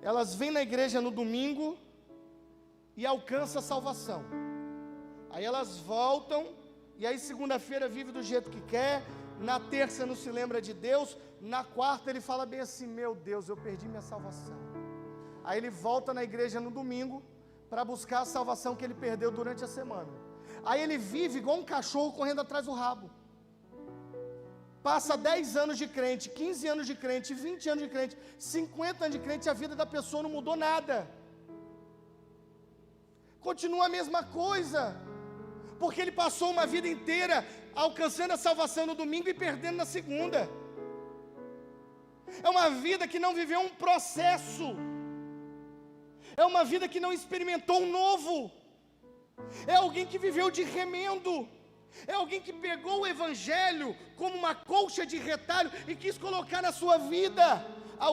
Elas vêm na igreja no domingo e alcançam a salvação. Aí elas voltam, e aí segunda-feira vive do jeito que quer, na terça não se lembra de Deus, na quarta ele fala bem assim: meu Deus, eu perdi minha salvação. Aí ele volta na igreja no domingo para buscar a salvação que ele perdeu durante a semana. Aí ele vive igual um cachorro correndo atrás do rabo. Passa 10 anos de crente, 15 anos de crente, 20 anos de crente, 50 anos de crente, a vida da pessoa não mudou nada. Continua a mesma coisa, porque ele passou uma vida inteira alcançando a salvação no domingo e perdendo na segunda. É uma vida que não viveu um processo, é uma vida que não experimentou um novo, é alguém que viveu de remendo. É alguém que pegou o evangelho como uma colcha de retalho e quis colocar na sua vida.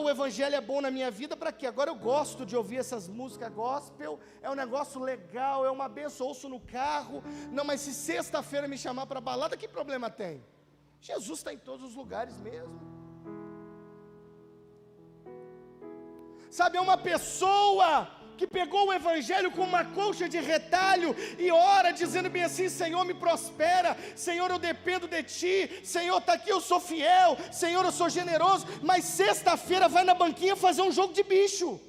O evangelho é bom na minha vida para quê? Agora eu gosto de ouvir essas músicas gospel, é um negócio legal, é uma benção, ouço no carro. Não, mas se sexta-feira me chamar para balada, que problema tem? Jesus está em todos os lugares mesmo. Sabe, é uma pessoa que pegou o evangelho com uma colcha de retalho e ora dizendo bem assim: Senhor, me prospera, Senhor, eu dependo de Ti, Senhor, está aqui, eu sou fiel, Senhor, eu sou generoso, mas sexta-feira vai na banquinha fazer um jogo de bicho,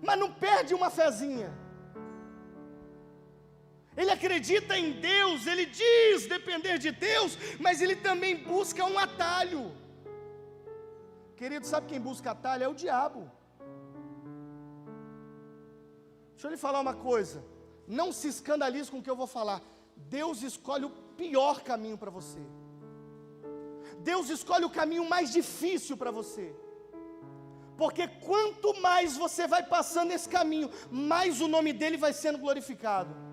mas não perde uma fezinha. Ele acredita em Deus, ele diz depender de Deus, mas ele também busca um atalho. Querido, sabe quem busca atalho? É o diabo. Deixa eu lhe falar uma coisa, não se escandalize com o que eu vou falar. Deus escolhe o pior caminho para você. Deus escolhe o caminho mais difícil para você. Porque quanto mais você vai passando nesse caminho, mais o nome dele vai sendo glorificado.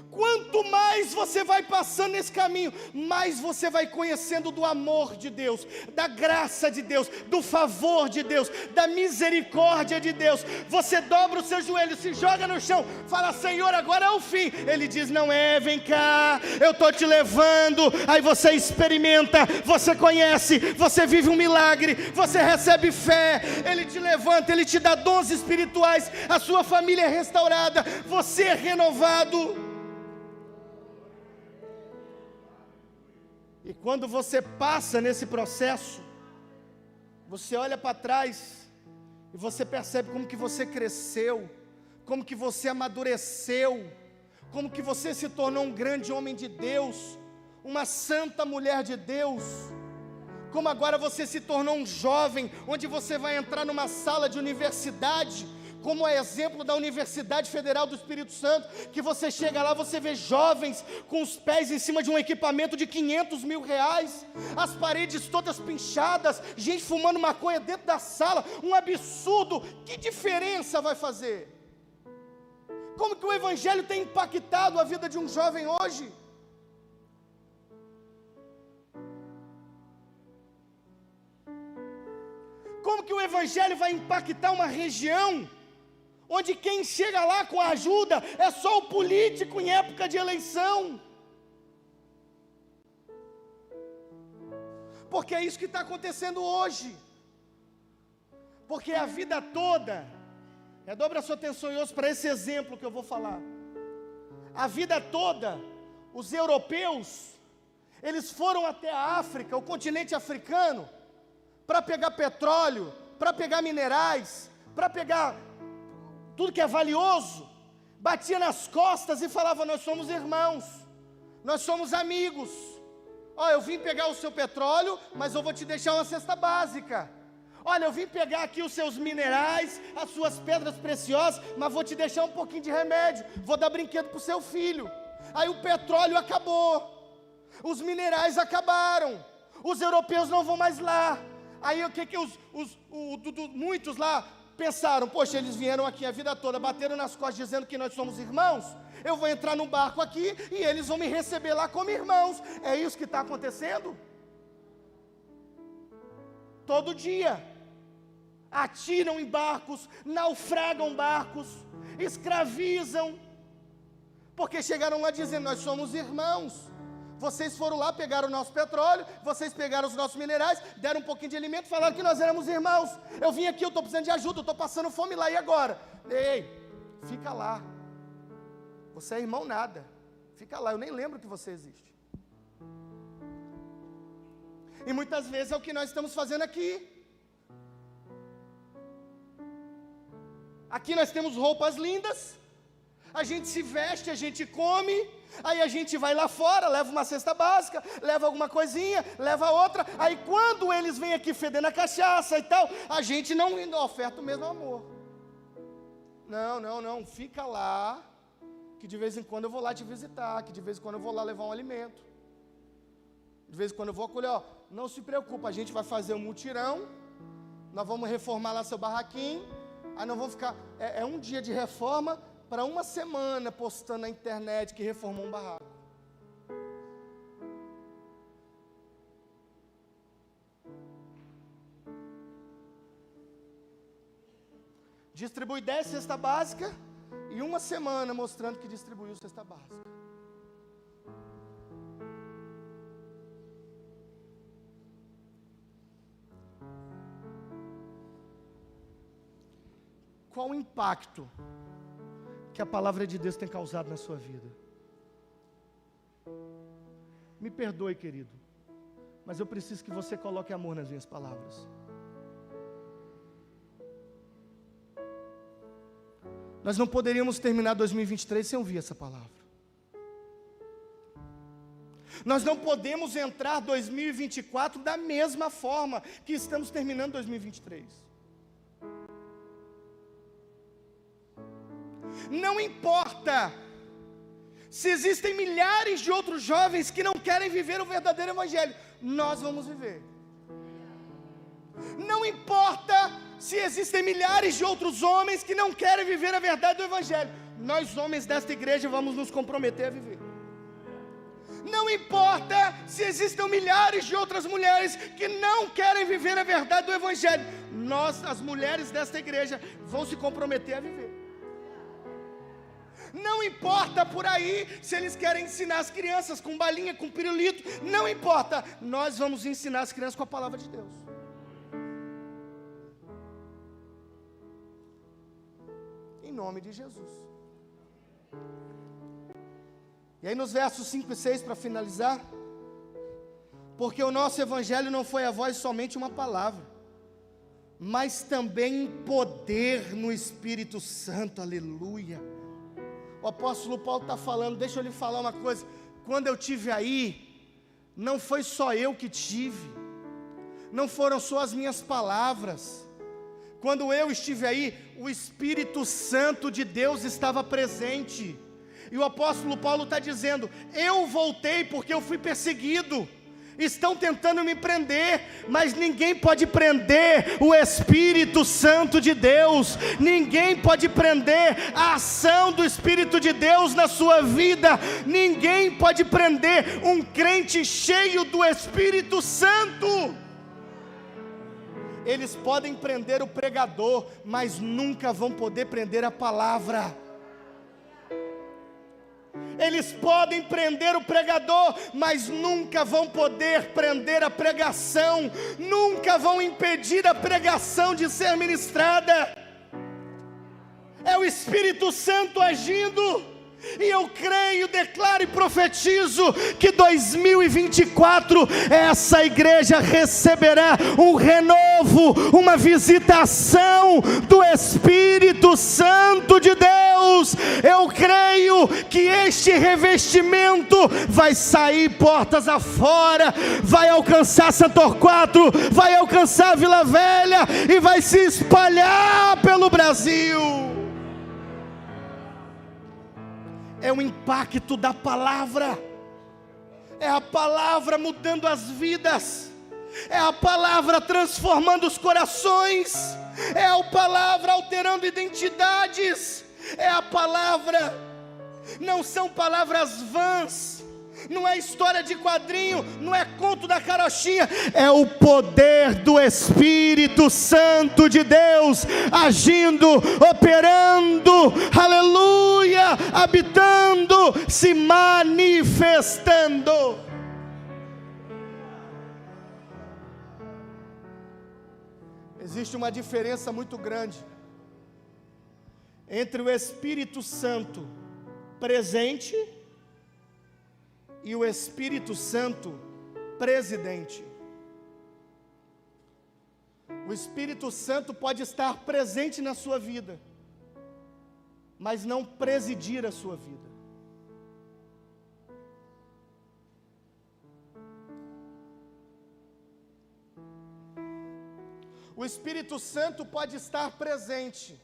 Quanto mais você vai passando nesse caminho, mais você vai conhecendo do amor de Deus, da graça de Deus, do favor de Deus, da misericórdia de Deus. Você dobra o seu joelho, se joga no chão, fala: Senhor, agora é o fim. Ele diz: não é, vem cá, eu estou te levando. Aí você experimenta, você conhece, você vive um milagre, você recebe fé, ele te levanta, ele te dá dons espirituais, a sua família é restaurada, você é renovado. E quando você passa nesse processo, você olha para trás e você percebe como que você cresceu, como que você amadureceu, como que você se tornou um grande homem de Deus, uma santa mulher de Deus, como agora você se tornou um jovem, onde você vai entrar numa sala de universidade, como é exemplo da Universidade Federal do Espírito Santo, que você chega lá, você vê jovens com os pés em cima de um equipamento de 500 mil reais, as paredes todas pinchadas, gente fumando maconha dentro da sala, um absurdo. Que diferença vai fazer? Como que o Evangelho tem impactado a vida de um jovem hoje? Como que o Evangelho vai impactar uma região onde quem chega lá com a ajuda é só o político em época de eleição? Porque é isso que está acontecendo hoje. Porque a vida toda, redobre a sua atenção e ouça para esse exemplo que eu vou falar. A vida toda, os europeus, eles foram até a África, o continente africano, para pegar petróleo, para pegar minerais, para pegar tudo que é valioso, batia nas costas e falava: nós somos irmãos, nós somos amigos. Eu vim pegar o seu petróleo, mas eu vou te deixar uma cesta básica. Olha, eu vim pegar aqui os seus minerais, as suas pedras preciosas, mas vou te deixar um pouquinho de remédio, vou dar brinquedo para o seu filho. Aí o petróleo acabou, os minerais acabaram, os europeus não vão mais lá. Aí o que muitos lá pensaram? Poxa, eles vieram aqui a vida toda, bateram nas costas dizendo que nós somos irmãos. Eu vou entrar num barco aqui e eles vão me receber lá como irmãos. É isso que está acontecendo? Todo dia. Atiram em barcos, naufragam barcos, escravizam. Porque chegaram lá dizendo, nós somos irmãos. Vocês foram lá, pegaram o nosso petróleo, vocês pegaram os nossos minerais, deram um pouquinho de alimento, falaram que nós éramos irmãos. Eu vim aqui, eu estou precisando de ajuda, eu estou passando fome lá, e agora? Ei, fica lá. Você é irmão nada. Fica lá, eu nem lembro que você existe. E muitas vezes é o que nós estamos fazendo aqui. Aqui nós temos roupas lindas, a gente se veste, a gente come, aí a gente vai lá fora, leva uma cesta básica, leva alguma coisinha, leva outra, aí quando eles vêm aqui fedendo a cachaça e tal, a gente não oferta o mesmo amor. Não, fica lá, que de vez em quando eu vou lá te visitar, que de vez em quando eu vou lá levar um alimento, de vez em quando eu vou acolher, não se preocupa, a gente vai fazer um mutirão, nós vamos reformar lá seu barraquinho, aí não vão ficar, é um dia de reforma, para uma semana postando na internet que reformou um barraco. Distribui 10 cesta básica e uma semana mostrando que distribuiu cesta básica. Qual o impacto que a palavra de Deus tem causado na sua vida? Me perdoe, querido, mas eu preciso que você coloque amor nas minhas palavras. Nós não poderíamos terminar 2023 sem ouvir essa palavra. Nós não podemos entrar 2024 da mesma forma que estamos terminando 2023. Não importa se existem milhares de outros jovens que não querem viver o verdadeiro evangelho, nós vamos viver. Não importa se existem milhares de outros homens que não querem viver a verdade do evangelho, nós homens desta igreja vamos nos comprometer a viver. Não importa se existem milhares de outras mulheres que não querem viver a verdade do evangelho, nós, as mulheres desta igreja, vão se comprometer a viver. Não importa por aí se eles querem ensinar as crianças com balinha, com pirulito, não importa, nós vamos ensinar as crianças com a palavra de Deus. Em nome de Jesus. E aí nos versos 5 e 6, para finalizar, porque o nosso evangelho não foi a vós somente uma palavra, mas também em poder no Espírito Santo, aleluia. O apóstolo Paulo está falando, deixa eu lhe falar uma coisa, quando eu tive aí, não foi só eu que tive, não foram só as minhas palavras, quando eu estive aí, o Espírito Santo de Deus estava presente, e o apóstolo Paulo está dizendo, eu voltei porque eu fui perseguido, estão tentando me prender, mas ninguém pode prender o Espírito Santo de Deus, ninguém pode prender a ação do Espírito de Deus na sua vida, ninguém pode prender um crente cheio do Espírito Santo. Eles podem prender o pregador, mas nunca vão poder prender a palavra. Eles podem prender o pregador, mas nunca vão poder prender a pregação, nunca vão impedir a pregação de ser ministrada. É o Espírito Santo agindo, e eu creio, declaro e profetizo que 2024 essa igreja receberá um renovo, uma visitação do Espírito Santo de Deus. Eu creio que este revestimento vai sair portas afora, vai alcançar Santo Torquato, vai alcançar Vila Velha e vai se espalhar pelo Brasil. É o impacto da palavra, é a palavra mudando as vidas, é a palavra transformando os corações, é a palavra alterando identidades, é a palavra, não são palavras vãs, não é história de quadrinho, não é conto da carochinha, é o poder do Espírito Santo de Deus, agindo, operando, aleluia, habitando, se manifestando. Existe uma diferença muito grande entre o Espírito Santo presente e o Espírito Santo presidente. O Espírito Santo pode estar presente na sua vida, mas não presidir a sua vida. O Espírito Santo pode estar presente,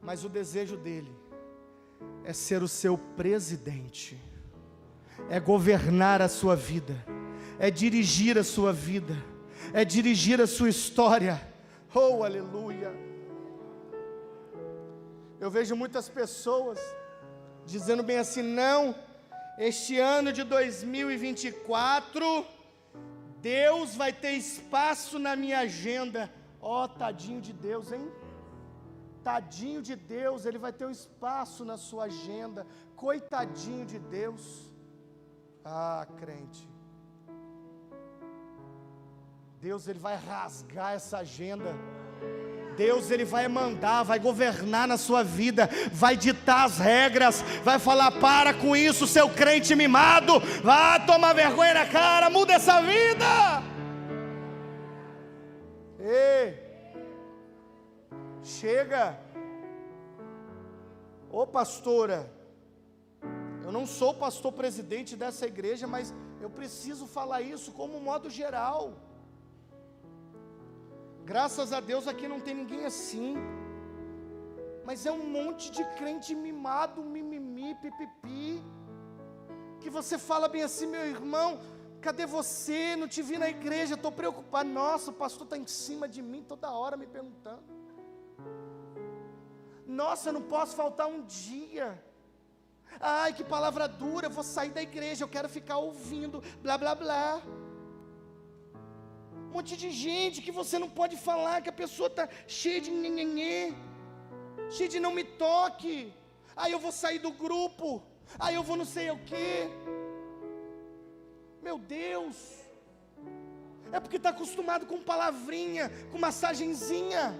mas o desejo dele é ser o seu presidente, é governar a sua vida, é dirigir a sua vida, é dirigir a sua história. Oh, aleluia! Eu vejo muitas pessoas dizendo bem assim: não, este ano de 2024, Deus vai ter espaço na minha agenda. Ó, tadinho de Deus, hein? Tadinho de Deus, Ele vai ter um espaço na sua agenda. Coitadinho de Deus. Ah, crente, Deus, Ele vai rasgar essa agenda. Deus, Ele vai mandar, vai governar na sua vida, vai ditar as regras, vai falar: para com isso, seu crente mimado, vá tomar vergonha na cara, muda essa vida. Ei, chega. Ô pastora, eu não sou pastor presidente dessa igreja, mas eu preciso falar isso como modo geral. Graças a Deus aqui não tem ninguém assim, mas é um monte de crente mimado, mimimi, pipipi, que você fala bem assim: meu irmão, cadê você? Não te vi na igreja, estou preocupado. Nossa, o pastor está em cima de mim toda hora me perguntando. Nossa, eu não posso faltar um dia. Ai, que palavra dura, eu vou sair da igreja, eu quero ficar ouvindo, blá, blá, blá. Um monte de gente que você não pode falar, que a pessoa está cheia de nhenhenhê, cheia de não me toque. Aí eu vou sair do grupo, aí eu vou não sei o quê. Meu Deus, é porque está acostumado com palavrinha, com massagenzinha.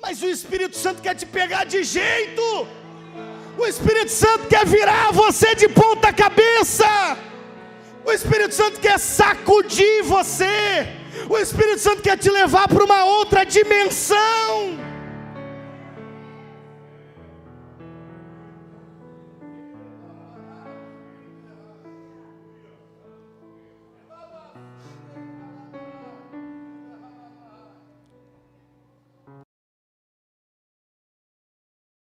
Mas o Espírito Santo quer te pegar de jeito. O Espírito Santo quer virar você de ponta cabeça. O Espírito Santo quer sacudir você. O Espírito Santo quer te levar para uma outra dimensão.